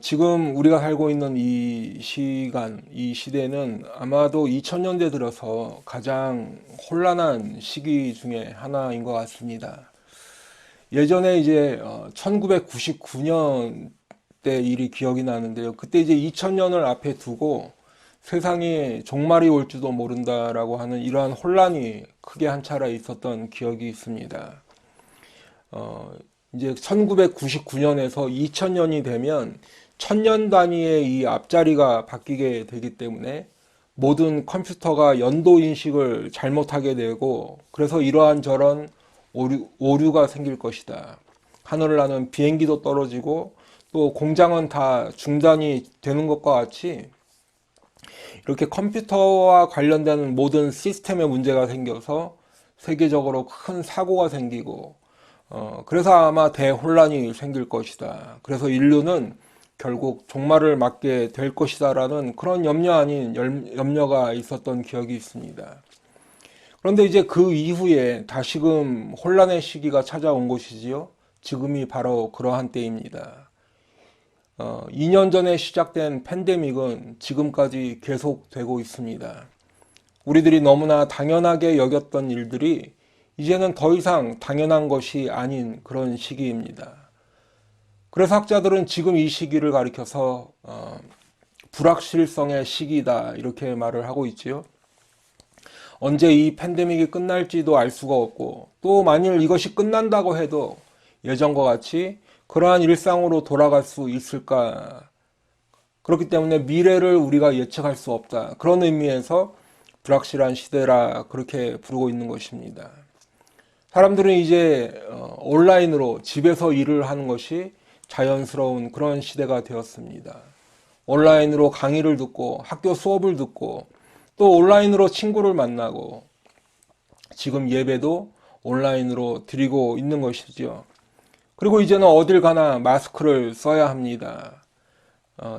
지금 우리가 살고 있는 이 시간, 이 시대는 아마도 2000년대 들어서 가장 혼란한 시기 중에 하나인 것 같습니다. 예전에 이제 1999년 때 일이 기억이 나는데요. 그때 이제 2000년을 앞에 두고 세상에 종말이 올지도 모른다라고 하는 이러한 혼란이 크게 한 차례 있었던 기억이 있습니다. 어, 이제 1999년에서 2000년이 되면 천년 단위의 이 앞자리가 바뀌게 되기 때문에 모든 컴퓨터가 연도 인식을 잘못하게 되고 그래서 이러한 저런 오류가 생길 것이다. 하늘을 나는 비행기도 떨어지고 또 공장은 다 중단이 되는 것과 같이 이렇게 컴퓨터와 관련된 모든 시스템에 문제가 생겨서 세계적으로 큰 사고가 생기고 그래서 아마 대혼란이 생길 것이다. 그래서 인류는 결국 종말을 맞게 될 것이다라는 그런 염려 아닌 염려가 있었던 기억이 있습니다. 그런데 이제 그 이후에 다시금 혼란의 시기가 찾아온 것이지요. 지금이 바로 그러한 때입니다. 2년 전에 시작된 팬데믹은 지금까지 계속되고 있습니다. 우리들이 너무나 당연하게 여겼던 일들이 이제는 더 이상 당연한 것이 아닌 그런 시기입니다. 그래서 학자들은 지금 이 시기를 가리켜서 불확실성의 시기다 이렇게 말을 하고 있지요. 언제 이 팬데믹이 끝날지도 알 수가 없고 또 만일 이것이 끝난다고 해도 예전과 같이 그러한 일상으로 돌아갈 수 있을까? 그렇기 때문에 미래를 우리가 예측할 수 없다. 그런 의미에서 불확실한 시대라 그렇게 부르고 있는 것입니다. 사람들은 이제 온라인으로 집에서 일을 하는 것이 자연스러운 그런 시대가 되었습니다. 온라인으로 강의를 듣고 학교 수업을 듣고 또 온라인으로 친구를 만나고 지금 예배도 온라인으로 드리고 있는 것이죠. 그리고 이제는 어딜 가나 마스크를 써야 합니다.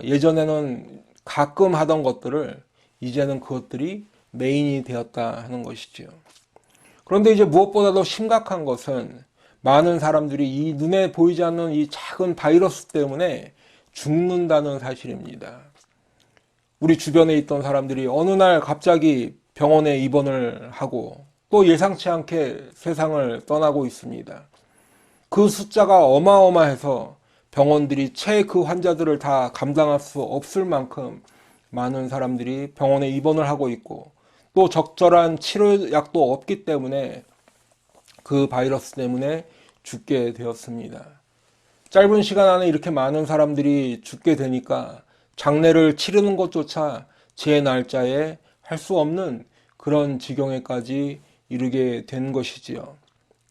예전에는 가끔 하던 것들을 이제는 그것들이 메인이 되었다 하는 것이죠. 그런데 이제 무엇보다도 심각한 것은 많은 사람들이 이 눈에 보이지 않는 이 작은 바이러스 때문에 죽는다는 사실입니다. 우리 주변에 있던 사람들이 어느 날 갑자기 병원에 입원을 하고 또 예상치 않게 세상을 떠나고 있습니다. 그 숫자가 어마어마해서 병원들이 채 그 환자들을 다 감당할 수 없을 만큼 많은 사람들이 병원에 입원을 하고 있고 또 적절한 치료약도 없기 때문에 그 바이러스 때문에 죽게 되었습니다. 짧은 시간 안에 이렇게 많은 사람들이 죽게 되니까 장례를 치르는 것조차 제 날짜에 할 수 없는 그런 지경에까지 이르게 된 것이지요.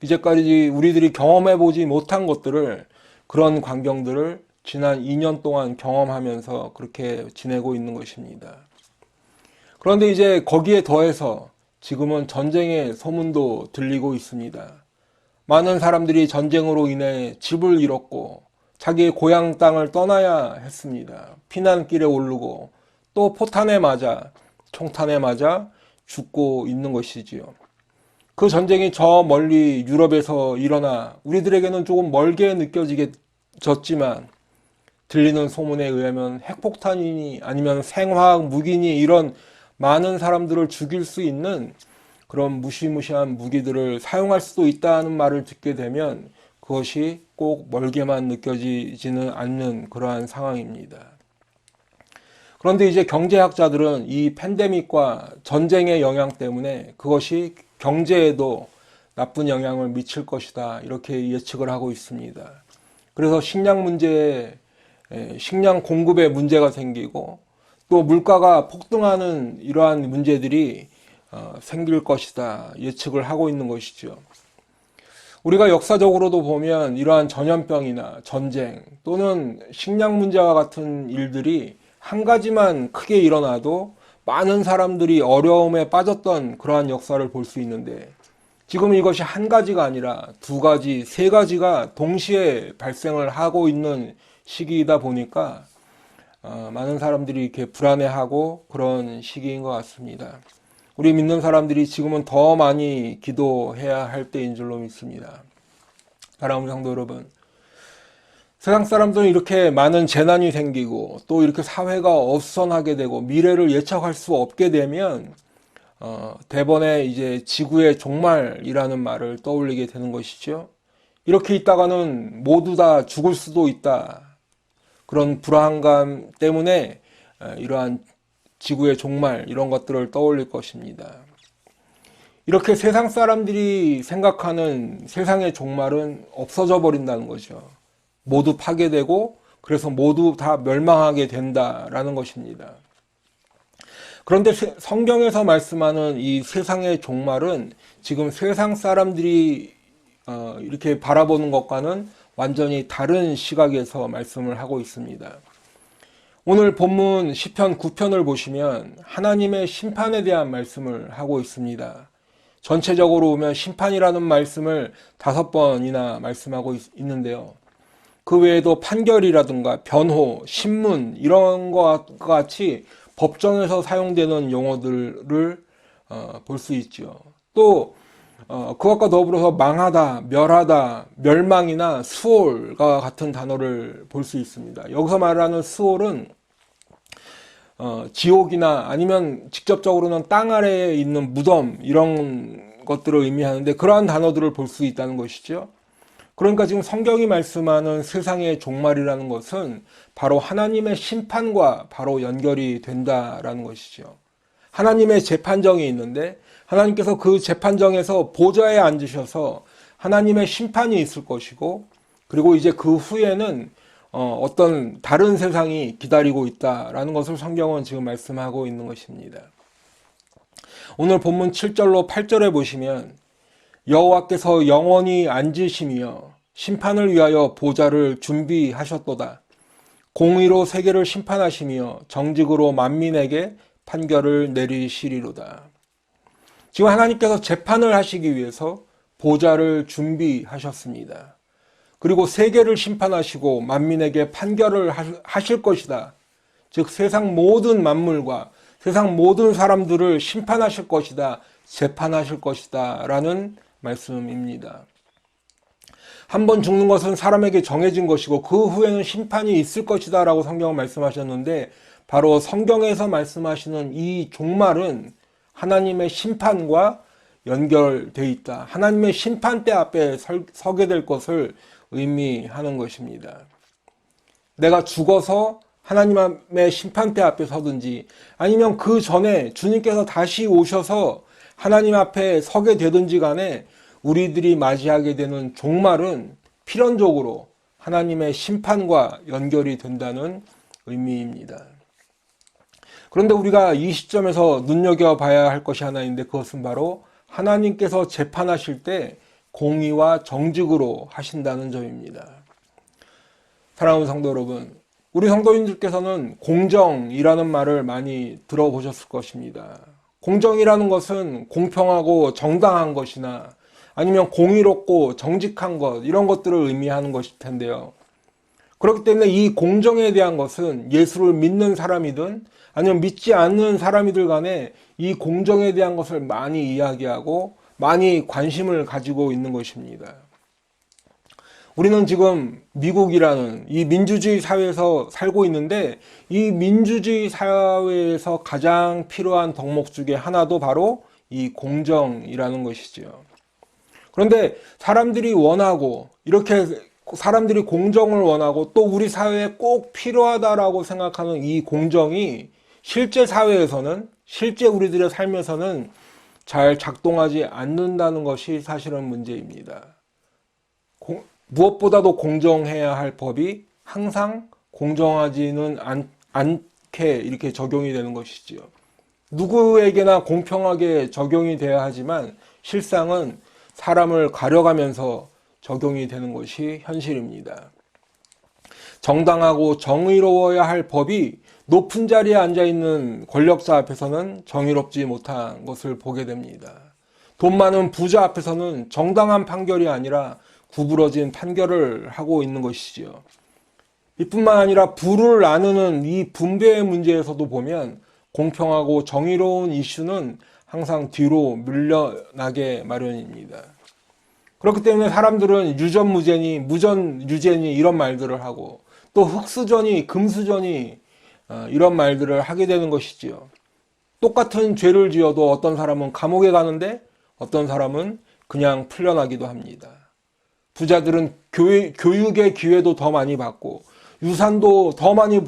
이제까지 우리들이 경험해 보지 못한 것들을 그런 광경들을 지난 2년 동안 경험하면서 그렇게 지내고 있는 것입니다. 그런데 이제 거기에 더해서 지금은 전쟁의 소문도 들리고 있습니다. 많은 사람들이 전쟁으로 인해 집을 잃었고 자기의 고향 땅을 떠나야 했습니다. 피난길에 오르고 또 포탄에 맞아 총탄에 맞아 죽고 있는 것이지요. 그 전쟁이 저 멀리 유럽에서 일어나 우리들에게는 조금 멀게 느껴지겠지만 들리는 소문에 의하면 핵폭탄이니 아니면 생화학 무기니 이런 많은 사람들을 죽일 수 있는 그런 무시무시한 무기들을 사용할 수도 있다는 말을 듣게 되면 그것이 꼭 멀게만 느껴지지는 않는 그러한 상황입니다. 그런데 이제 경제학자들은 이 팬데믹과 전쟁의 영향 때문에 그것이 경제에도 나쁜 영향을 미칠 것이다. 이렇게 예측을 하고 있습니다. 그래서 식량 문제에 식량 공급에 문제가 생기고 또 물가가 폭등하는 이러한 문제들이 생길 것이다. 예측을 하고 있는 것이죠. 우리가 역사적으로도 보면 이러한 전염병이나 전쟁 또는 식량 문제와 같은 일들이 한 가지만 크게 일어나도 많은 사람들이 어려움에 빠졌던 그러한 역사를 볼 수 있는데 지금 이것이 한 가지가 아니라 두 가지, 세 가지가 동시에 발생을 하고 있는 시기이다 보니까 많은 사람들이 이렇게 불안해하고 그런 시기인 것 같습니다. 우리 믿는 사람들이 지금은 더 많이 기도해야 할 때인 줄로 믿습니다. 사랑하는 성도 여러분, 세상 사람들은 이렇게 많은 재난이 생기고 또 이렇게 사회가 어수선하게 되고 미래를 예측할 수 없게 되면 대번에 이제 지구의 종말이라는 말을 떠올리게 되는 것이죠. 이렇게 있다가는 모두 다 죽을 수도 있다. 그런 불안감 때문에 이러한 지구의 종말 이런 것들을 떠올릴 것입니다. 이렇게 세상 사람들이 생각하는 세상의 종말은 없어져 버린다는 거죠. 모두 파괴되고 그래서 모두 다 멸망하게 된다라는 것입니다. 그런데 성경에서 말씀하는 이 세상의 종말은 지금 세상 사람들이 이렇게 바라보는 것과는 완전히 다른 시각에서 말씀을 하고 있습니다. 오늘 본문 시편 9편을 보시면 하나님의 심판에 대한 말씀을 하고 있습니다. 전체적으로 보면 심판이라는 말씀을 5번이나 말씀하고 있는데요. 그 외에도 판결이라든가 변호, 신문 이런 것과 같이 법정에서 사용되는 용어들을 볼 수 있죠. 또 그것과 더불어서 망하다, 멸하다, 멸망이나 수월과 같은 단어를 볼 수 있습니다. 여기서 말하는 수월은 지옥이나 아니면 직접적으로는 땅 아래에 있는 무덤 이런 것들을 의미하는데 그러한 단어들을 볼 수 있다는 것이죠. 그러니까 지금 성경이 말씀하는 세상의 종말이라는 것은 바로 하나님의 심판과 바로 연결이 된다라는 것이죠. 하나님의 재판정이 있는데 하나님께서 그 재판정에서 보좌에 앉으셔서 하나님의 심판이 있을 것이고 그리고 이제 그 후에는 어떤 다른 세상이 기다리고 있다라는 것을 성경은 지금 말씀하고 있는 것입니다. 오늘 본문 7절로 8절에 보시면 여호와께서 영원히 앉으시며 심판을 위하여 보좌를 준비하셨도다. 공의로 세계를 심판하시며 정직으로 만민에게 판결을 내리시리로다. 지금 하나님께서 재판을 하시기 위해서 보좌를 준비하셨습니다. 그리고 세계를 심판하시고 만민에게 판결을 하실 것이다. 즉 세상 모든 만물과 세상 모든 사람들을 심판하실 것이다. 재판하실 것이다. 라는 말씀입니다. 한 번 죽는 것은 사람에게 정해진 것이고 그 후에는 심판이 있을 것이다 라고 성경은 말씀하셨는데 바로 성경에서 말씀하시는 이 종말은 하나님의 심판과 연결되어 있다. 하나님의 심판대 앞에 서게 될 것을 의미하는 것입니다. 내가 죽어서 하나님의 심판대 앞에 서든지 아니면 그 전에 주님께서 다시 오셔서 하나님 앞에 서게 되든지 간에 우리들이 맞이하게 되는 종말은 필연적으로 하나님의 심판과 연결이 된다는 의미입니다. 그런데 우리가 이 시점에서 눈여겨봐야 할 것이 하나 있는데 그것은 바로 하나님께서 재판하실 때 공의와 정직으로 하신다는 점입니다. 사랑하는 성도 여러분, 우리 성도님들께서는 공정이라는 말을 많이 들어보셨을 것입니다. 공정이라는 것은 공평하고 정당한 것이나 아니면 공의롭고 정직한 것 이런 것들을 의미하는 것일 텐데요. 그렇기 때문에 이 공정에 대한 것은 예수를 믿는 사람이든 아니면 믿지 않는 사람이들 간에 이 공정에 대한 것을 많이 이야기하고 많이 관심을 가지고 있는 것입니다. 우리는 지금 미국이라는 이 민주주의 사회에서 살고 있는데 이 민주주의 사회에서 가장 필요한 덕목 중에 하나도 바로 이 공정이라는 것이죠. 그런데 사람들이 원하고 이렇게 사람들이 공정을 원하고 또 우리 사회에 꼭 필요하다라고 생각하는 이 공정이 실제 사회에서는 실제 우리들의 삶에서는 잘 작동하지 않는다는 것이 사실은 문제입니다. 무엇보다도 공정해야 할 법이 항상 공정하지는 않게 이렇게 적용이 되는 것이지요. 누구에게나 공평하게 적용이 돼야 하지만 실상은 사람을 가려가면서 적용이 되는 것이 현실입니다. 정당하고 정의로워야 할 법이 높은 자리에 앉아있는 권력자 앞에서는 정의롭지 못한 것을 보게 됩니다. 돈 많은 부자 앞에서는 정당한 판결이 아니라 구부러진 판결을 하고 있는 것이지요. 이뿐만 아니라 부를 나누는 이 분배의 문제에서도 보면 공평하고 정의로운 이슈는 항상 뒤로 밀려나게 마련입니다. 그렇기 때문에 사람들은 유전무죄니 무전유죄니 이런 말들을 하고 또 흙수저니 금수저니 이런 말들을 하게 되는 것이지요. 똑같은 죄를 지어도 어떤 사람은 감옥에 가는데 어떤 사람은 그냥 풀려나기도 합니다. 부자들은 교육의 기회도 더 많이 받고 유산도 더 많이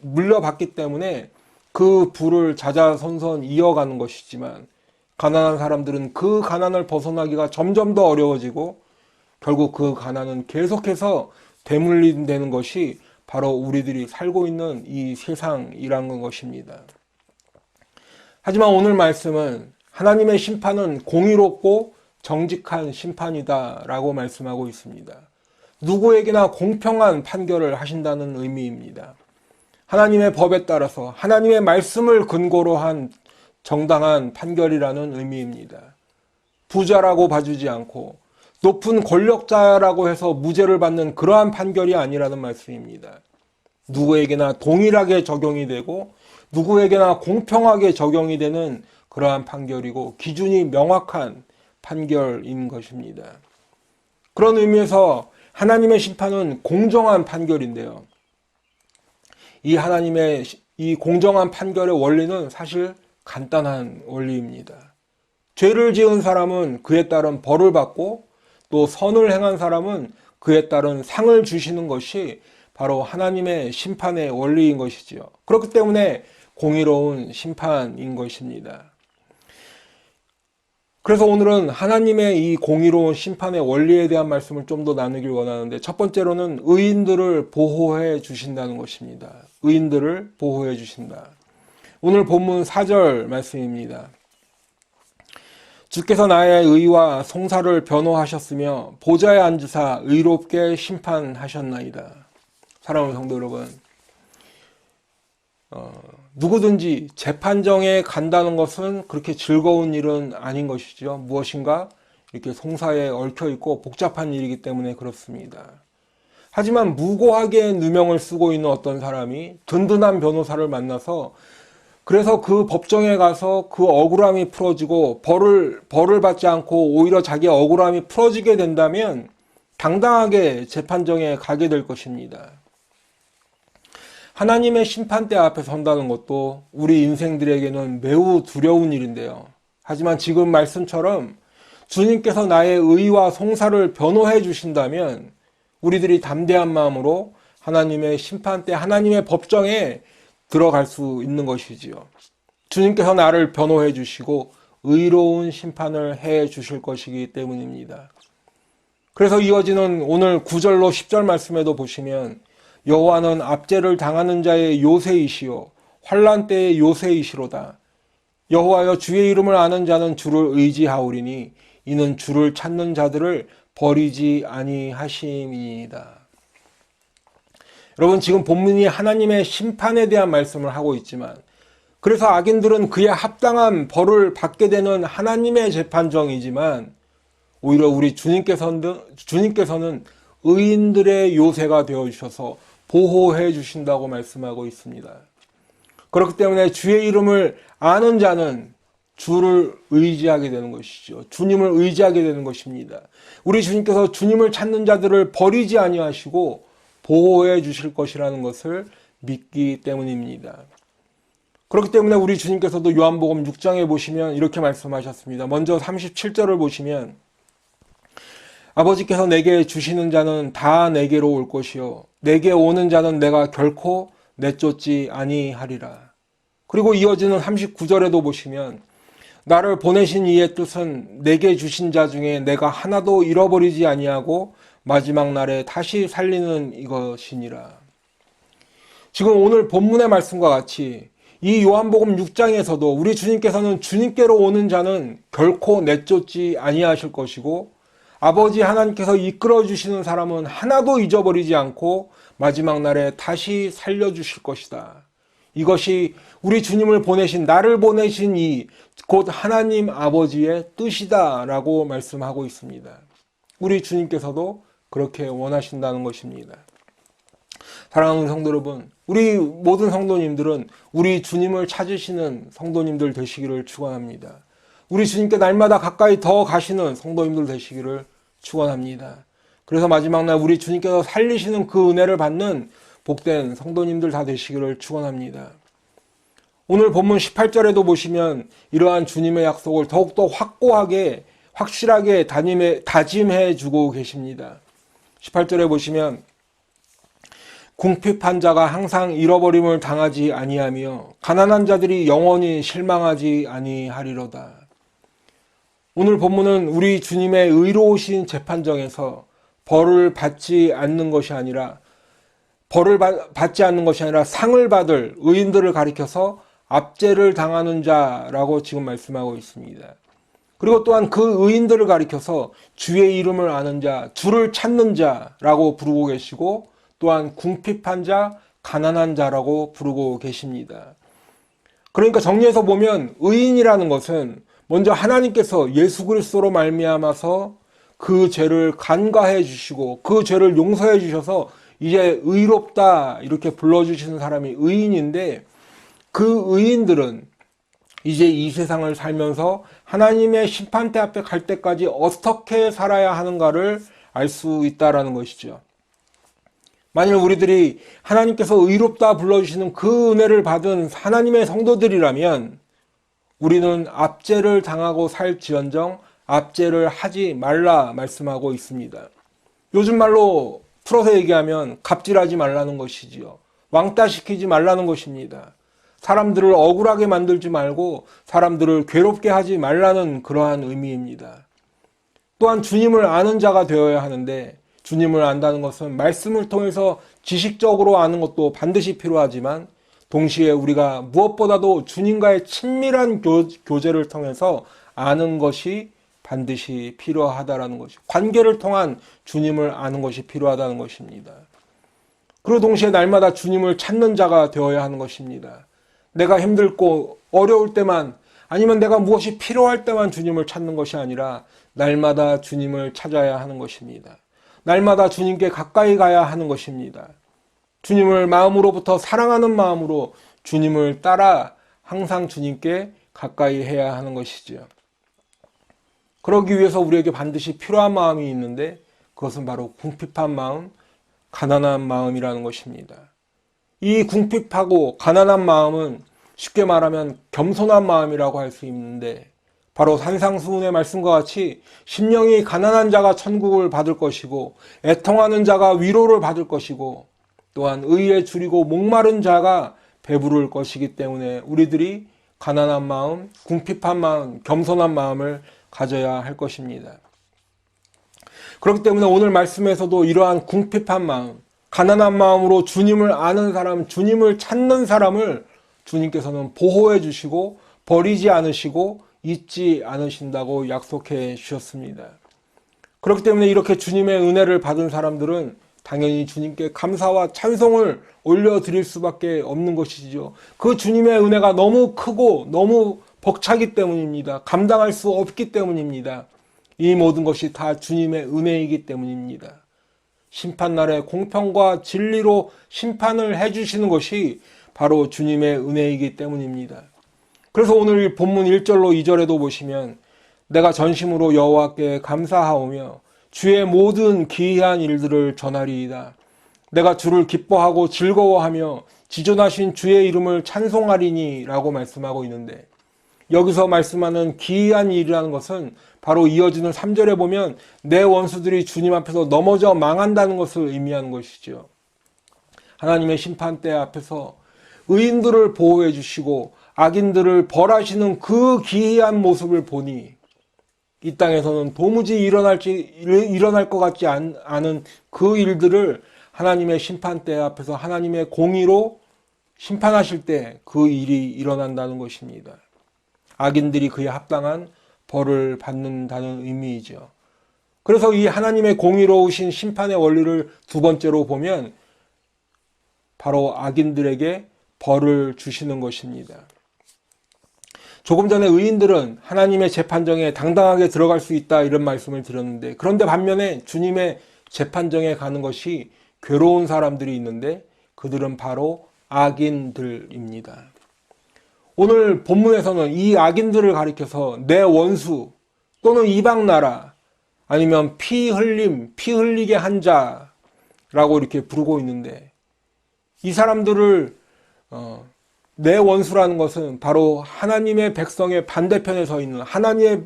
물려받기 때문에 그 부를 자자손손 이어가는 것이지만 가난한 사람들은 그 가난을 벗어나기가 점점 더 어려워지고 결국 그 가난은 계속해서 되물림되는 것이 바로 우리들이 살고 있는 이 세상이라는 것입니다. 하지만 오늘 말씀은 하나님의 심판은 공의롭고 정직한 심판이다라고 말씀하고 있습니다. 누구에게나 공평한 판결을 하신다는 의미입니다. 하나님의 법에 따라서 하나님의 말씀을 근거로 한 정당한 판결이라는 의미입니다. 부자라고 봐주지 않고 높은 권력자라고 해서 무죄를 받는 그러한 판결이 아니라는 말씀입니다. 누구에게나 동일하게 적용이 되고 누구에게나 공평하게 적용이 되는 그러한 판결이고 기준이 명확한 판결인 것입니다. 그런 의미에서 하나님의 심판은 공정한 판결인데요. 이 하나님의 이 공정한 판결의 원리는 사실 간단한 원리입니다. 죄를 지은 사람은 그에 따른 벌을 받고 또 선을 행한 사람은 그에 따른 상을 주시는 것이 바로 하나님의 심판의 원리인 것이지요. 그렇기 때문에 공의로운 심판인 것입니다. 그래서 오늘은 하나님의 이 공의로운 심판의 원리에 대한 말씀을 좀 더 나누길 원하는데 첫 번째로는 의인들을 보호해 주신다는 것입니다. 의인들을 보호해 주신다. 오늘 본문 4절 말씀입니다. 주께서 나의 의와 송사를 변호하셨으며 보좌에 앉으사 의롭게 심판하셨나이다. 사랑하는 성도 여러분, 누구든지 재판정에 간다는 것은 그렇게 즐거운 일은 아닌 것이죠. 무엇인가 이렇게 송사에 얽혀 있고 복잡한 일이기 때문에 그렇습니다. 하지만 무고하게 누명을 쓰고 있는 어떤 사람이 든든한 변호사를 만나서 그래서 그 법정에 가서 그 억울함이 풀어지고 벌을 받지 않고 오히려 자기의 억울함이 풀어지게 된다면 당당하게 재판정에 가게 될 것입니다. 하나님의 심판대 앞에 선다는 것도 우리 인생들에게는 매우 두려운 일인데요. 하지만 지금 말씀처럼 주님께서 나의 의와 송사를 변호해 주신다면 우리들이 담대한 마음으로 하나님의 심판대, 하나님의 법정에 들어갈 수 있는 것이지요. 주님께서 나를 변호해 주시고 의로운 심판을 해 주실 것이기 때문입니다. 그래서 이어지는 오늘 9절로 10절 말씀에도 보시면 여호와는 압제를 당하는 자의 요새이시요 환난 때의 요새이시로다. 여호와여 주의 이름을 아는 자는 주를 의지하오리니 이는 주를 찾는 자들을 버리지 아니하심이니이다. 여러분, 지금 본문이 하나님의 심판에 대한 말씀을 하고 있지만 그래서 악인들은 그에 합당한 벌을 받게 되는 하나님의 재판정이지만 오히려 우리 주님께서는 의인들의 요새가 되어주셔서 보호해 주신다고 말씀하고 있습니다. 그렇기 때문에 주의 이름을 아는 자는 주를 의지하게 되는 것이죠. 주님을 의지하게 되는 것입니다. 우리 주님께서 주님을 찾는 자들을 버리지 아니하시고 보호해 주실 것이라는 것을 믿기 때문입니다. 그렇기 때문에 우리 주님께서도 요한복음 6장에 보시면 이렇게 말씀하셨습니다. 먼저 37절을 보시면 아버지께서 내게 주시는 자는 다 내게로 올 것이요 내게 오는 자는 내가 결코 내쫓지 아니하리라. 그리고 이어지는 39절에도 보시면 나를 보내신 이의 뜻은 내게 주신 자 중에 내가 하나도 잃어버리지 아니하고 마지막 날에 다시 살리는 이것이니라. 지금 오늘 본문의 말씀과 같이 이 요한복음 6장에서도 우리 주님께서는 주님께로 오는 자는 결코 내쫓지 아니하실 것이고 아버지 하나님께서 이끌어 주시는 사람은 하나도 잊어버리지 않고 마지막 날에 다시 살려주실 것이다. 이것이 우리 주님을 보내신 나를 보내신 이 곧 하나님 아버지의 뜻이다라고 말씀하고 있습니다. 우리 주님께서도 그렇게 원하신다는 것입니다. 사랑하는 성도 여러분, 우리 모든 성도님들은 우리 주님을 찾으시는 성도님들 되시기를 축원합니다. 우리 주님께 날마다 가까이 더 가시는 성도님들 되시기를 축원합니다. 그래서 마지막 날 우리 주님께서 살리시는 그 은혜를 받는 복된 성도님들 다 되시기를 축원합니다. 오늘 본문 18절에도 보시면 이러한 주님의 약속을 더욱더 확고하게 확실하게 다짐해 주고 계십니다. 18절에 보시면 궁핍한 자가 항상 잃어버림을 당하지 아니하며 가난한 자들이 영원히 실망하지 아니하리로다. 오늘 본문은 우리 주님의 의로우신 재판정에서 벌을 받지 않는 것이 아니라 상을 받을 의인들을 가리켜서 압제를 당하는 자라고 지금 말씀하고 있습니다. 그리고 또한 그 의인들을 가리켜서 주의 이름을 아는 자, 주를 찾는 자라고 부르고 계시고 또한 궁핍한 자, 가난한 자라고 부르고 계십니다. 그러니까 정리해서 보면 의인이라는 것은 먼저 하나님께서 예수 그리스도로 말미암아서 그 죄를 간과해 주시고 그 죄를 용서해 주셔서 이제 의롭다 이렇게 불러주시는 사람이 의인인데, 그 의인들은 이제 이 세상을 살면서 하나님의 심판대 앞에 갈 때까지 어떻게 살아야 하는가를 알 수 있다라는 것이죠. 만일 우리들이 하나님께서 의롭다 불러주시는 그 은혜를 받은 하나님의 성도들이라면 우리는 압제를 당하고 살지언정 압제를 하지 말라 말씀하고 있습니다. 요즘 말로 풀어서 얘기하면 갑질하지 말라는 것이지요. 왕따시키지 말라는 것입니다. 사람들을 억울하게 만들지 말고 사람들을 괴롭게 하지 말라는 그러한 의미입니다. 또한 주님을 아는 자가 되어야 하는데, 주님을 안다는 것은 말씀을 통해서 지식적으로 아는 것도 반드시 필요하지만 동시에 우리가 무엇보다도 주님과의 친밀한 교제를 통해서 아는 것이 반드시 필요하다라는 것이, 관계를 통한 주님을 아는 것이 필요하다는 것입니다. 그리고 동시에 날마다 주님을 찾는 자가 되어야 하는 것입니다. 내가 힘들고 어려울 때만, 아니면 내가 무엇이 필요할 때만 주님을 찾는 것이 아니라 날마다 주님을 찾아야 하는 것입니다. 날마다 주님께 가까이 가야 하는 것입니다. 주님을 마음으로부터 사랑하는 마음으로 주님을 따라 항상 주님께 가까이 해야 하는 것이지요. 그러기 위해서 우리에게 반드시 필요한 마음이 있는데 그것은 바로 궁핍한 마음, 가난한 마음이라는 것입니다. 이 궁핍하고 가난한 마음은 쉽게 말하면 겸손한 마음이라고 할 수 있는데, 바로 산상수훈의 말씀과 같이 심령이 가난한 자가 천국을 받을 것이고 애통하는 자가 위로를 받을 것이고 또한 의에 줄이고 목마른 자가 배부를 것이기 때문에 우리들이 가난한 마음, 궁핍한 마음, 겸손한 마음을 가져야 할 것입니다. 그렇기 때문에 오늘 말씀에서도 이러한 궁핍한 마음, 가난한 마음으로 주님을 아는 사람, 주님을 찾는 사람을 주님께서는 보호해 주시고 버리지 않으시고 잊지 않으신다고 약속해 주셨습니다. 그렇기 때문에 이렇게 주님의 은혜를 받은 사람들은 당연히 주님께 감사와 찬송을 올려드릴 수밖에 없는 것이죠. 그 주님의 은혜가 너무 크고 너무 벅차기 때문입니다. 감당할 수 없기 때문입니다. 이 모든 것이 다 주님의 은혜이기 때문입니다. 심판날에 공평과 진리로 심판을 해주시는 것이 바로 주님의 은혜이기 때문입니다. 그래서 오늘 본문 1절로 2절에도 보시면 내가 전심으로 여호와께 감사하오며 주의 모든 기이한 일들을 전하리이다. 내가 주를 기뻐하고 즐거워하며 지존하신 주의 이름을 찬송하리니 라고 말씀하고 있는데, 여기서 말씀하는 기이한 일이라는 것은 바로 이어지는 3절에 보면 내 원수들이 주님 앞에서 넘어져 망한다는 것을 의미하는 것이죠. 하나님의 심판대 앞에서 의인들을 보호해 주시고 악인들을 벌하시는 그 기이한 모습을 보니 이 땅에서는 도무지 일어날 것 같지 않은 그 일들을 하나님의 심판대 앞에서 하나님의 공의로 심판하실 때 그 일이 일어난다는 것입니다. 악인들이 그에 합당한 벌을 받는다는 의미이죠. 그래서 이 하나님의 공의로우신 심판의 원리를 두 번째로 보면 바로 악인들에게 벌을 주시는 것입니다. 조금 전에 의인들은 하나님의 재판정에 당당하게 들어갈 수 있다 이런 말씀을 드렸는데, 그런데 반면에 주님의 재판정에 가는 것이 괴로운 사람들이 있는데 그들은 바로 악인들입니다. 오늘 본문에서는 이 악인들을 가리켜서 내 원수 또는 이방 나라 아니면 피 흘리게 한 자라고 이렇게 부르고 있는데, 이 사람들을 내 원수라는 것은 바로 하나님의 백성의 반대편에 서 있는, 하나님의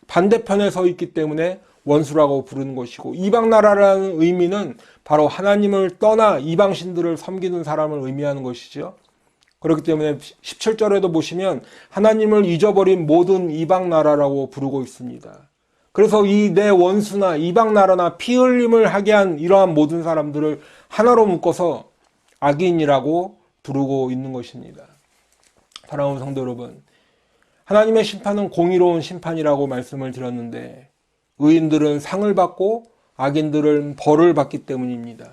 반대편에 서 있기 때문에 원수라고 부르는 것이고, 이방 나라라는 의미는 바로 하나님을 떠나 이방신들을 섬기는 사람을 의미하는 것이죠. 그렇기 때문에 17절에도 보시면 하나님을 잊어버린 모든 이방 나라라고 부르고 있습니다. 그래서 이 내 원수나 이방 나라나 피 흘림을 하게 한 이러한 모든 사람들을 하나로 묶어서 악인이라고 부르고 있는 것입니다. 사랑하는 성도 여러분, 하나님의 심판은 공의로운 심판이라고 말씀을 드렸는데, 의인들은 상을 받고 악인들은 벌을 받기 때문입니다.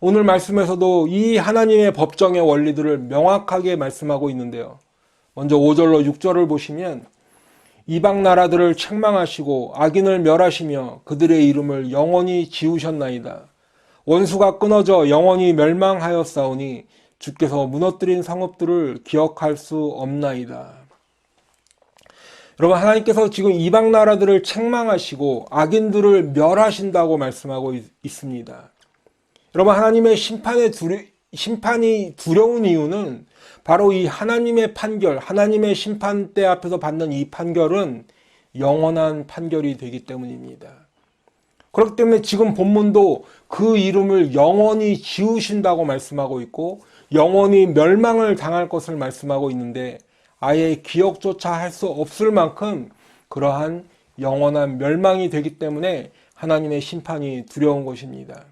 오늘 말씀에서도 이 하나님의 법정의 원리들을 명확하게 말씀하고 있는데요. 먼저 5절로 6절을 보시면, 이방 나라들을 책망하시고 악인을 멸하시며 그들의 이름을 영원히 지우셨나이다. 원수가 끊어져 영원히 멸망하였사오니 주께서 무너뜨린 성읍들을 기억할 수 없나이다. 여러분, 하나님께서 지금 이방 나라들을 책망하시고 악인들을 멸하신다고 말씀하고 있습니다. 여러분, 하나님의 심판이 두려운 이유는 바로 이 하나님의 판결, 하나님의 심판대 앞에서 받는 이 판결은 영원한 판결이 되기 때문입니다. 그렇기 때문에 지금 본문도 그 이름을 영원히 지우신다고 말씀하고 있고, 영원히 멸망을 당할 것을 말씀하고 있는데, 아예 기억조차 할 수 없을 만큼 그러한 영원한 멸망이 되기 때문에 하나님의 심판이 두려운 것입니다.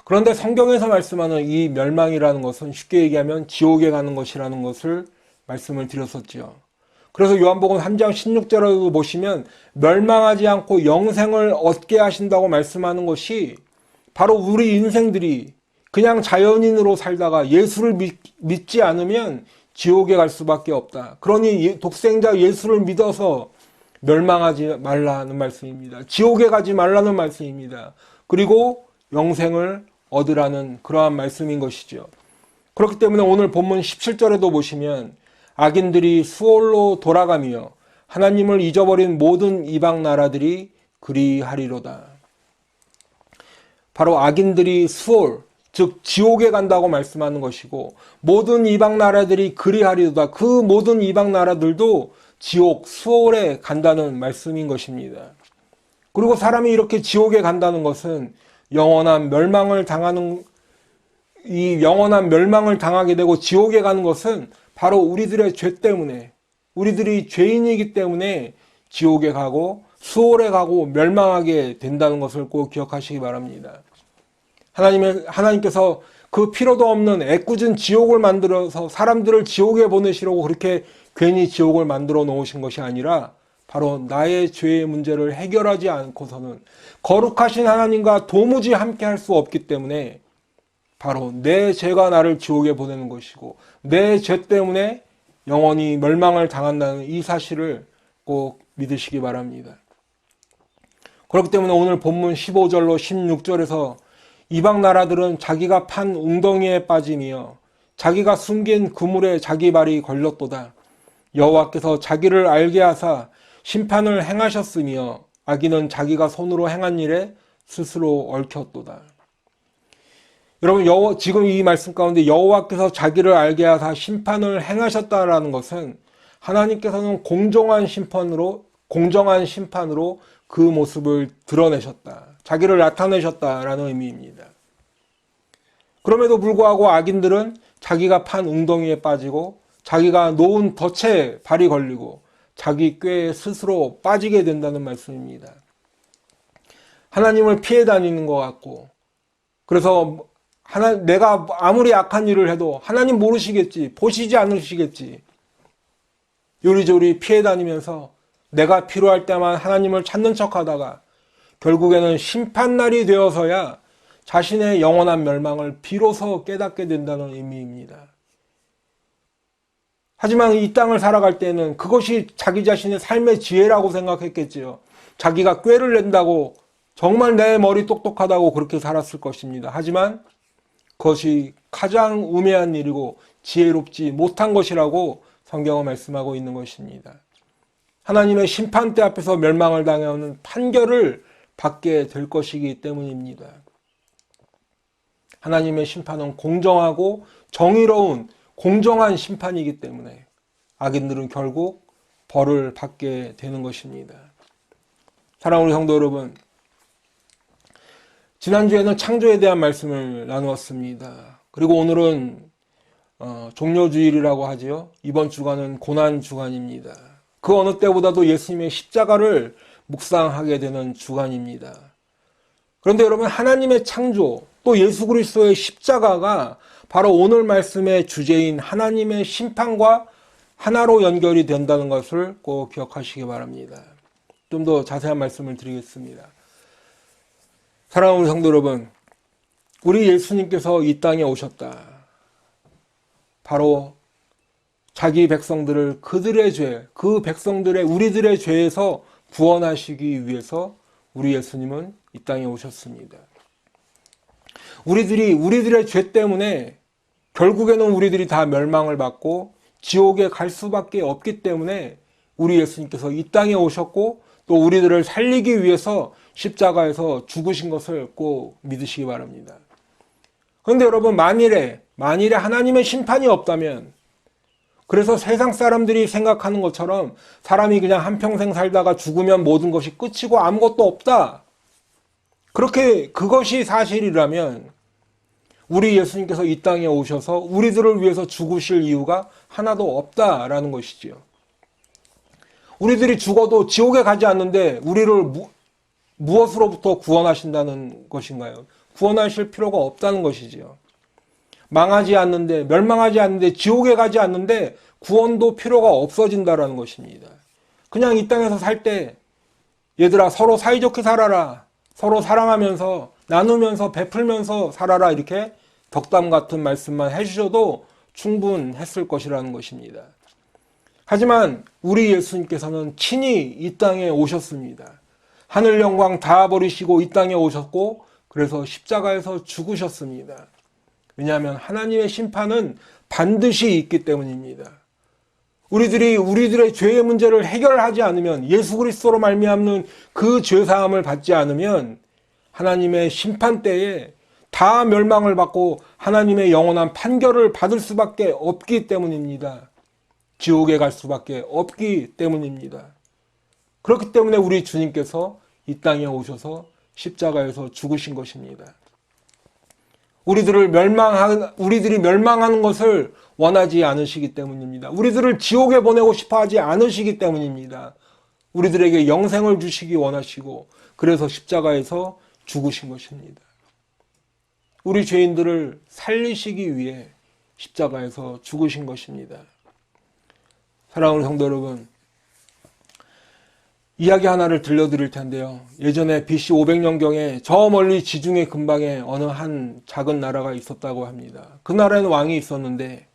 그런데 성경에서 말씀하는 이 멸망이라는 것은 쉽게 얘기하면 지옥에 가는 것이라는 것을 말씀을 드렸었죠. 그래서 요한복음 3장 16절에도 보시면 멸망하지 않고 영생을 얻게 하신다고 말씀하는 것이 바로 우리 인생들이 그냥 자연인으로 살다가 예수를 믿지 않으면 지옥에 갈 수밖에 없다. 그러니 독생자 예수를 믿어서 멸망하지 말라는 말씀입니다. 지옥에 가지 말라는 말씀입니다. 그리고 영생을 얻으라는 그러한 말씀인 것이죠. 그렇기 때문에 오늘 본문 17절에도 보시면 악인들이 수월로 돌아가며 하나님을 잊어버린 모든 이방 나라들이 그리하리로다. 바로 악인들이 수월, 즉 지옥에 간다고 말씀하는 것이고, 모든 이방 나라들이 그리하리로다. 그 모든 이방 나라들도 지옥, 수월에 간다는 말씀인 것입니다. 그리고 사람이 이렇게 지옥에 간다는 것은 영원한 멸망을 당하게 되고, 지옥에 가는 것은 바로 우리들의 죄 때문에, 우리들이 죄인이기 때문에 지옥에 가고 수월에 가고 멸망하게 된다는 것을 꼭 기억하시기 바랍니다. 하나님께서 그 필요도 없는 애꿎은 지옥을 만들어서 사람들을 지옥에 보내시려고 그렇게 괜히 지옥을 만들어 놓으신 것이 아니라, 바로 나의 죄의 문제를 해결하지 않고서는 거룩하신 하나님과 도무지 함께 할 수 없기 때문에 바로 내 죄가 나를 지옥에 보내는 것이고, 내 죄 때문에 영원히 멸망을 당한다는 이 사실을 꼭 믿으시기 바랍니다. 그렇기 때문에 오늘 본문 15절로 16절에서 이방 나라들은 자기가 판 웅덩이에 빠지며 자기가 숨긴 그물에 자기 발이 걸렸도다. 여호와께서 자기를 알게 하사 심판을 행하셨으며 악인은 자기가 손으로 행한 일에 스스로 얽혔도다. 여러분, 지금 이 말씀 가운데 여호와께서 자기를 알게 하사 심판을 행하셨다라는 것은 하나님께서는 공정한 심판으로 그 모습을 드러내셨다. 자기를 나타내셨다라는 의미입니다. 그럼에도 불구하고 악인들은 자기가 판 웅덩이에 빠지고 자기가 놓은 덫에 발이 걸리고 자기 꾀에 스스로 빠지게 된다는 말씀입니다. 하나님을 피해 다니는 것 같고, 그래서 내가 아무리 악한 일을 해도 하나님 모르시겠지, 보시지 않으시겠지, 요리조리 피해 다니면서 내가 필요할 때만 하나님을 찾는 척하다가 결국에는 심판날이 되어서야 자신의 영원한 멸망을 비로소 깨닫게 된다는 의미입니다. 하지만 이 땅을 살아갈 때는 그것이 자기 자신의 삶의 지혜라고 생각했겠지요. 자기가 꾀를 낸다고, 정말 내 머리 똑똑하다고 그렇게 살았을 것입니다. 하지만 그것이 가장 우매한 일이고 지혜롭지 못한 것이라고 성경은 말씀하고 있는 것입니다. 하나님의 심판대 앞에서 멸망을 당하는 판결을 받게 될 것이기 때문입니다. 하나님의 심판은 공정하고 정의로운 공정한 심판이기 때문에 악인들은 결국 벌을 받게 되는 것입니다. 사랑하는 성도 여러분, 지난주에는 창조에 대한 말씀을 나누었습니다. 그리고 오늘은 종료주일이라고 하지요. 이번 주간은 고난주간입니다. 그 어느 때보다도 예수님의 십자가를 묵상하게 되는 주간입니다. 그런데 여러분, 하나님의 창조 또 예수 그리스도의 십자가가 바로 오늘 말씀의 주제인 하나님의 심판과 하나로 연결이 된다는 것을 꼭 기억하시기 바랍니다. 좀 더 자세한 말씀을 드리겠습니다. 사랑하는 성도 여러분, 우리 예수님께서 이 땅에 오셨다. 바로 자기 백성들을 그들의 죄, 그 백성들의 우리들의 죄에서 구원하시기 위해서 우리 예수님은 이 땅에 오셨습니다. 우리들의 죄 때문에 결국에는 우리들이 다 멸망을 받고 지옥에 갈 수밖에 없기 때문에 우리 예수님께서 이 땅에 오셨고 또 우리들을 살리기 위해서 십자가에서 죽으신 것을 꼭 믿으시기 바랍니다. 그런데 여러분, 만일에 하나님의 심판이 없다면, 그래서 세상 사람들이 생각하는 것처럼 사람이 그냥 한평생 살다가 죽으면 모든 것이 끝이고 아무것도 없다, 그것이 사실이라면 우리 예수님께서 이 땅에 오셔서 우리들을 위해서 죽으실 이유가 하나도 없다라는 것이지요. 우리들이 죽어도 지옥에 가지 않는데 우리를 무엇으로부터 구원하신다는 것인가요? 구원하실 필요가 없다는 것이지요. 멸망하지 않는데 지옥에 가지 않는데 구원도 필요가 없어진다라는 것입니다. 그냥 이 땅에서 살 때 얘들아 서로 사이좋게 살아라, 서로 사랑하면서 나누면서 베풀면서 살아라, 이렇게 덕담 같은 말씀만 해주셔도 충분했을 것이라는 것입니다. 하지만 우리 예수님께서는 친히 이 땅에 오셨습니다. 하늘 영광 다 버리시고 이 땅에 오셨고 그래서 십자가에서 죽으셨습니다. 왜냐하면 하나님의 심판은 반드시 있기 때문입니다. 우리들의 죄의 문제를 해결하지 않으면, 예수 그리스도로 말미암는 그 죄사함을 받지 않으면 하나님의 심판 때에 다 멸망을 받고 하나님의 영원한 판결을 받을 수밖에 없기 때문입니다. 지옥에 갈 수밖에 없기 때문입니다. 그렇기 때문에 우리 주님께서 이 땅에 오셔서 십자가에서 죽으신 것입니다. 우리들이 멸망하는 것을 원하지 않으시기 때문입니다. 우리들을 지옥에 보내고 싶어 하지 않으시기 때문입니다. 우리들에게 영생을 주시기 원하시고 그래서 십자가에서 죽으신 것입니다. 우리 죄인들을 살리시기 위해 십자가에서 죽으신 것입니다. 사랑하는 성도 여러분, 이야기 하나를 들려드릴 텐데요. 예전에 BC 500년경에 저 멀리 지중해 근방에 어느 한 작은 나라가 있었다고 합니다. 그 나라에는 왕이 있었는데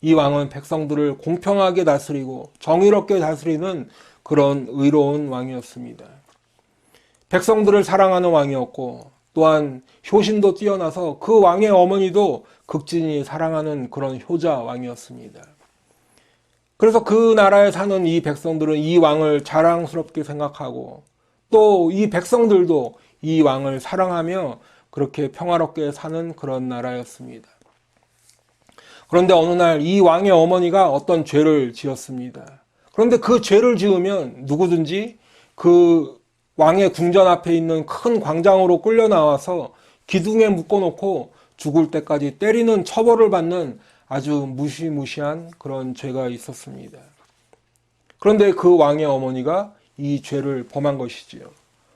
이 왕은 백성들을 공평하게 다스리고 정의롭게 다스리는 그런 의로운 왕이었습니다. 백성들을 사랑하는 왕이었고 또한 효심도 뛰어나서 그 왕의 어머니도 극진히 사랑하는 그런 효자 왕이었습니다. 그래서 그 나라에 사는 이 백성들은 이 왕을 자랑스럽게 생각하고 또 이 백성들도 이 왕을 사랑하며 그렇게 평화롭게 사는 그런 나라였습니다. 그런데 어느 날 이 왕의 어머니가 어떤 죄를 지었습니다. 그런데 그 죄를 지으면 누구든지 그 왕의 궁전 앞에 있는 큰 광장으로 끌려 나와서 기둥에 묶어놓고 죽을 때까지 때리는 처벌을 받는 아주 무시무시한 그런 죄가 있었습니다. 그런데 그 왕의 어머니가 이 죄를 범한 것이지요.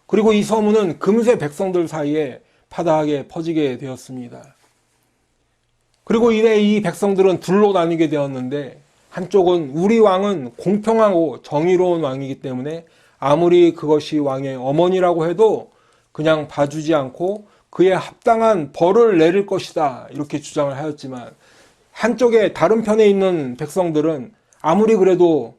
그리고 이 소문은 금세 백성들 사이에 파다하게 퍼지게 되었습니다. 그리고 이내 이 백성들은 둘로 나뉘게 되었는데, 한쪽은 우리 왕은 공평하고 정의로운 왕이기 때문에 아무리 그것이 왕의 어머니라고 해도 그냥 봐주지 않고 그에 합당한 벌을 내릴 것이다, 이렇게 주장을 하였지만, 한쪽에 다른 편에 있는 백성들은 아무리 그래도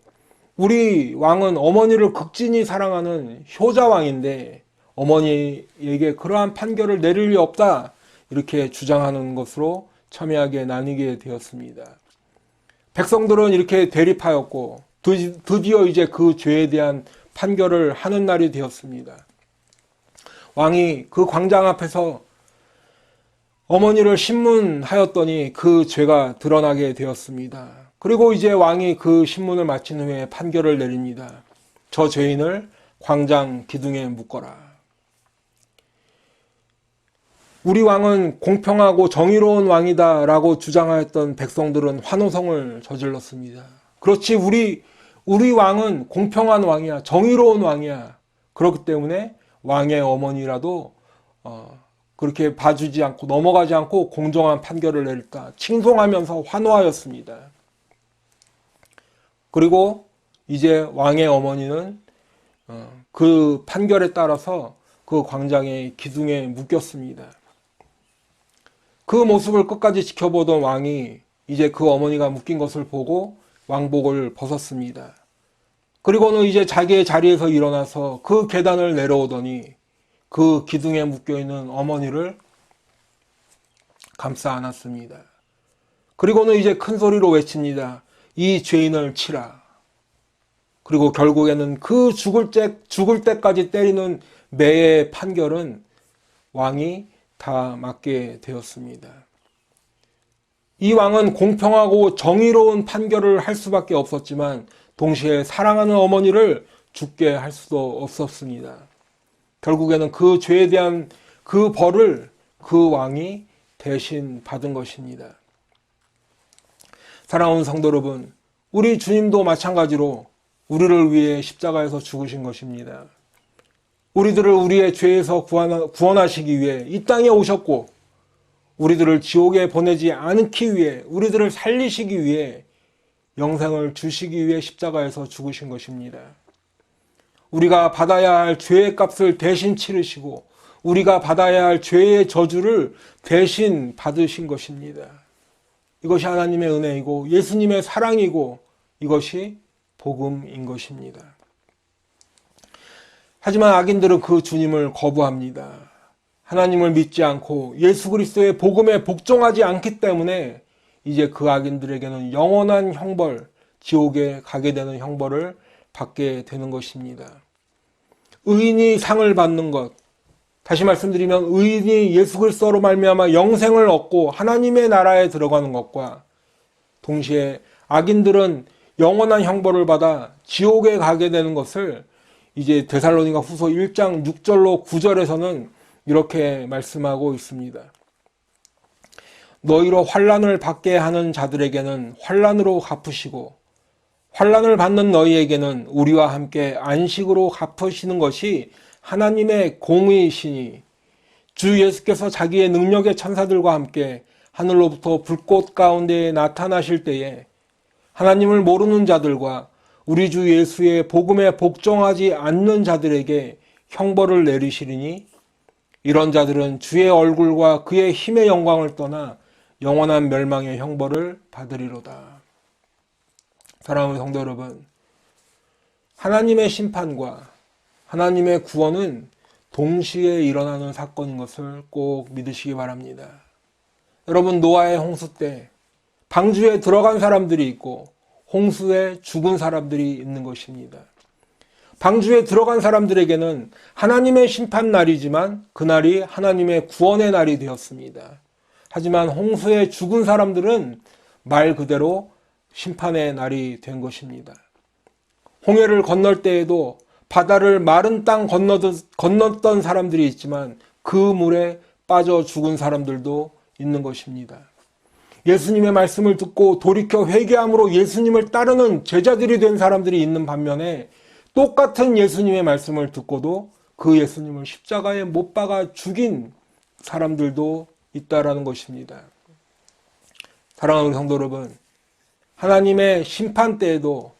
우리 왕은 어머니를 극진히 사랑하는 효자왕인데 어머니에게 그러한 판결을 내릴 리 없다, 이렇게 주장하는 것으로 첨예하게 나뉘게 되었습니다. 백성들은 이렇게 대립하였고 드디어 이제 그 죄에 대한 판결을 하는 날이 되었습니다. 왕이 그 광장 앞에서 어머니를 신문하였더니 그 죄가 드러나게 되었습니다. 그리고 이제 왕이 그 신문을 마친 후에 판결을 내립니다. 저 죄인을 광장 기둥에 묶어라. 우리 왕은 공평하고 정의로운 왕이다 라고 주장하였던 백성들은 환호성을 저질렀습니다. 그렇지, 우리 왕은 공평한 왕이야, 정의로운 왕이야. 그렇기 때문에 왕의 어머니라도 그렇게 봐주지 않고 넘어가지 않고 공정한 판결을 내렸다, 칭송하면서 환호하였습니다. 그리고 이제 왕의 어머니는 그 판결에 따라서 그 광장의 기둥에 묶였습니다. 그 모습을 끝까지 지켜보던 왕이 이제 그 어머니가 묶인 것을 보고 왕복을 벗었습니다. 그리고는 이제 자기의 자리에서 일어나서 그 계단을 내려오더니 그 기둥에 묶여있는 어머니를 감싸 안았습니다. 그리고는 이제 큰 소리로 외칩니다. 이 죄인을 치라. 그리고 결국에는 그 죽을 때까지 때리는 매의 판결은 왕이 다 맡게 되었습니다. 이 왕은 공평하고 정의로운 판결을 할 수밖에 없었지만 동시에 사랑하는 어머니를 죽게 할 수도 없었습니다. 결국에는 그 죄에 대한 그 벌을 그 왕이 대신 받은 것입니다. 사랑하는 성도 여러분, 우리 주님도 마찬가지로 우리를 위해 십자가에서 죽으신 것입니다. 우리들을 우리의 죄에서 구원하시기 위해 이 땅에 오셨고, 우리들을 지옥에 보내지 않기 위해, 우리들을 살리시기 위해, 영생을 주시기 위해 십자가에서 죽으신 것입니다. 우리가 받아야 할 죄의 값을 대신 치르시고, 우리가 받아야 할 죄의 저주를 대신 받으신 것입니다. 이것이 하나님의 은혜이고 예수님의 사랑이고 이것이 복음인 것입니다. 하지만 악인들은 그 주님을 거부합니다. 하나님을 믿지 않고 예수 그리스도의 복음에 복종하지 않기 때문에 이제 그 악인들에게는 영원한 형벌, 지옥에 가게 되는 형벌을 받게 되는 것입니다. 의인이 상을 받는 것, 다시 말씀드리면 의인이 예수 그리스도로 말미암아 영생을 얻고 하나님의 나라에 들어가는 것과 동시에 악인들은 영원한 형벌을 받아 지옥에 가게 되는 것을 이제 데살로니가 후서 1장 6절로 9절에서는 이렇게 말씀하고 있습니다. 너희로 환난을 받게 하는 자들에게는 환난으로 갚으시고 환난을 받는 너희에게는 우리와 함께 안식으로 갚으시는 것이 하나님의 공의이시니 주 예수께서 자기의 능력의 천사들과 함께 하늘로부터 불꽃 가운데에 나타나실 때에 하나님을 모르는 자들과 우리 주 예수의 복음에 복종하지 않는 자들에게 형벌을 내리시리니 이런 자들은 주의 얼굴과 그의 힘의 영광을 떠나 영원한 멸망의 형벌을 받으리로다. 사랑하는 성도 여러분, 하나님의 심판과 하나님의 구원은 동시에 일어나는 사건인 것을 꼭 믿으시기 바랍니다. 여러분, 노아의 홍수 때 방주에 들어간 사람들이 있고 홍수에 죽은 사람들이 있는 것입니다. 방주에 들어간 사람들에게는 하나님의 심판 날이지만 그날이 하나님의 구원의 날이 되었습니다. 하지만 홍수에 죽은 사람들은 말 그대로 심판의 날이 된 것입니다. 홍해를 건널 때에도 바다를 마른 땅 건넜던 사람들이 있지만 그 물에 빠져 죽은 사람들도 있는 것입니다. 예수님의 말씀을 듣고 돌이켜 회개함으로 예수님을 따르는 제자들이 된 사람들이 있는 반면에 똑같은 예수님의 말씀을 듣고도 그 예수님을 십자가에 못 박아 죽인 사람들도 있다라는 것입니다. 사랑하는 성도 여러분, 하나님의 심판 때에도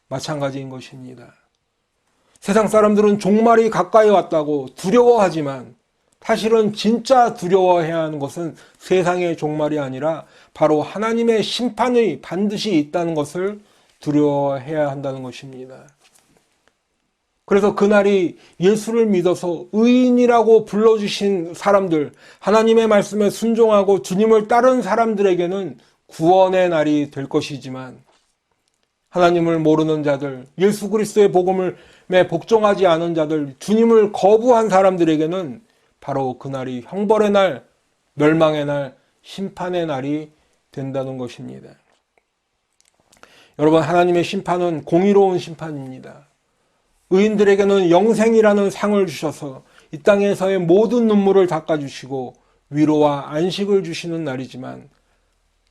마찬가지인 것입니다. 세상 사람들은 종말이 가까이 왔다고 두려워하지만 사실은 진짜 두려워해야 하는 것은 세상의 종말이 아니라 바로 하나님의 심판이 반드시 있다는 것을 두려워해야 한다는 것입니다. 그래서 그날이 예수를 믿어서 의인이라고 불러주신 사람들, 하나님의 말씀에 순종하고 주님을 따른 사람들에게는 구원의 날이 될 것이지만, 하나님을 모르는 자들, 예수 그리스도의 복음에 복종하지 않은 자들, 주님을 거부한 사람들에게는 바로 그날이 형벌의 날, 멸망의 날, 심판의 날이 된다는 것입니다. 여러분, 하나님의 심판은 공의로운 심판입니다. 의인들에게는 영생이라는 상을 주셔서 이 땅에서의 모든 눈물을 닦아주시고 위로와 안식을 주시는 날이지만,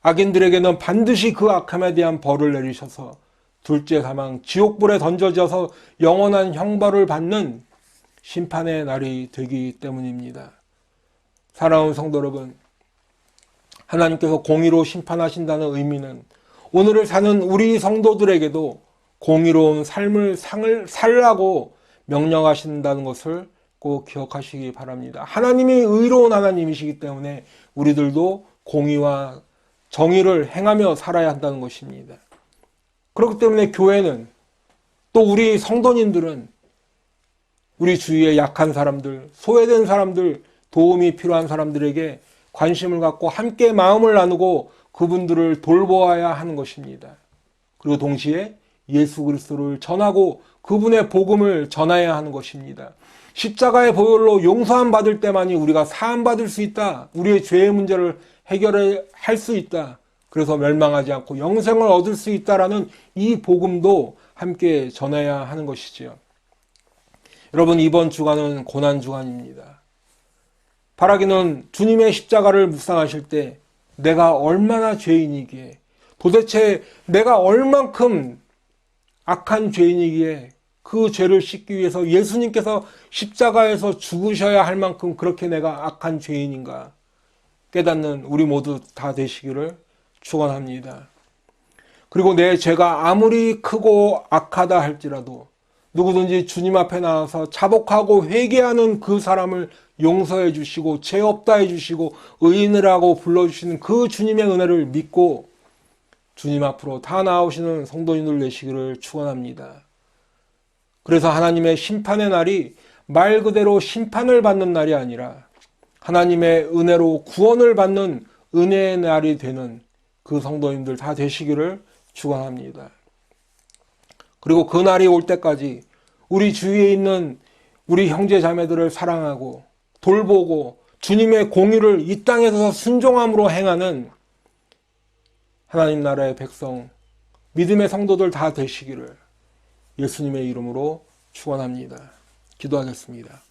악인들에게는 반드시 그 악함에 대한 벌을 내리셔서 둘째 사망, 지옥불에 던져져서 영원한 형벌을 받는 심판의 날이 되기 때문입니다. 사랑하는 성도 여러분, 하나님께서 공의로 심판하신다는 의미는 오늘을 사는 우리 성도들에게도 공의로운 삶을 살라고 명령하신다는 것을 꼭 기억하시기 바랍니다. 하나님이 의로운 하나님이시기 때문에 우리들도 공의와 정의를 행하며 살아야 한다는 것입니다. 그렇기 때문에 교회는, 또 우리 성도님들은 우리 주위에 약한 사람들, 소외된 사람들, 도움이 필요한 사람들에게 관심을 갖고 함께 마음을 나누고 그분들을 돌보아야 하는 것입니다. 그리고 동시에 예수 그리스도를 전하고 그분의 복음을 전해야 하는 것입니다. 십자가의 보혈로 용서함 받을 때만이 우리가 사함 받을 수 있다. 우리의 죄의 문제를 해결할 수 있다. 그래서 멸망하지 않고 영생을 얻을 수 있다라는 이 복음도 함께 전해야 하는 것이지요. 여러분, 이번 주간은 고난 주간입니다. 바라기는 주님의 십자가를 묵상하실 때 내가 얼마나 죄인이기에, 도대체 내가 얼만큼 악한 죄인이기에 그 죄를 씻기 위해서 예수님께서 십자가에서 죽으셔야 할 만큼 그렇게 내가 악한 죄인인가 깨닫는 우리 모두 다 되시기를 축원합니다. 그리고 내 죄가 아무리 크고 악하다 할지라도 누구든지 주님 앞에 나와서 자복하고 회개하는 그 사람을 용서해 주시고 죄 없다 해 주시고 의인이라고 불러주시는 그 주님의 은혜를 믿고 주님 앞으로 다 나오시는 성도님들 되시기를 축원합니다. 그래서 하나님의 심판의 날이 말 그대로 심판을 받는 날이 아니라 하나님의 은혜로 구원을 받는 은혜의 날이 되는 그 성도님들 다 되시기를 축원합니다. 그리고 그 날이 올 때까지 우리 주위에 있는 우리 형제 자매들을 사랑하고 돌보고 주님의 공의를 이 땅에서 순종함으로 행하는 하나님 나라의 백성, 믿음의 성도들 다 되시기를 예수님의 이름으로 축원합니다. 기도하겠습니다.